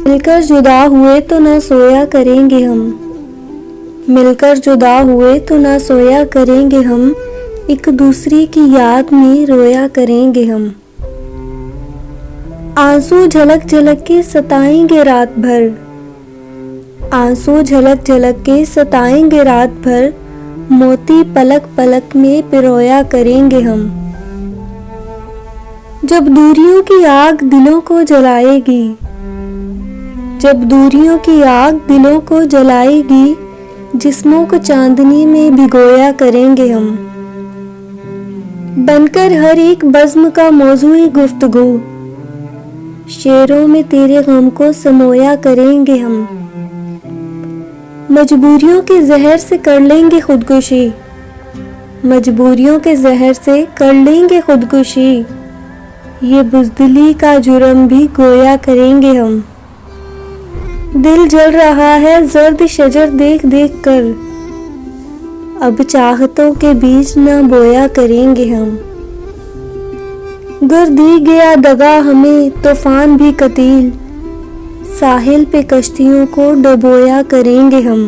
मिलकर जुदा हुए तो ना सोया करेंगे हम, मिलकर जुदा हुए तो ना सोया करेंगे हम, एक दूसरे की याद में रोया करेंगे हम। आंसू झलक झलक के सताएंगे रात भर, आंसू झलक झलक के सताएंगे रात भर, मोती पलक पलक में पिरोया करेंगे हम। जब दूरियों की आग दिलों को जलाएगी, जब दूरियों की आग दिलों को जलाएगी, जिस्मों को चांदनी में भिगोया करेंगे हम। बनकर हर एक बज़्म का मौज़ूई गुफ्तगू, शेरों में तेरे गम को समोया करेंगे हम। मजबूरियों के जहर से कर लेंगे खुदकुशी, मजबूरियों के जहर से कर लेंगे खुदकुशी, ये बुज़दिली का जुर्म भी गोया करेंगे हम। दिल जल रहा है जर्द शजर देख देख कर, अब चाहतों के बीज न बोया करेंगे हम। गर दी गया दगा हमें तूफान भी कतील, साहिल पे कश्तियों को डुबोया करेंगे हम।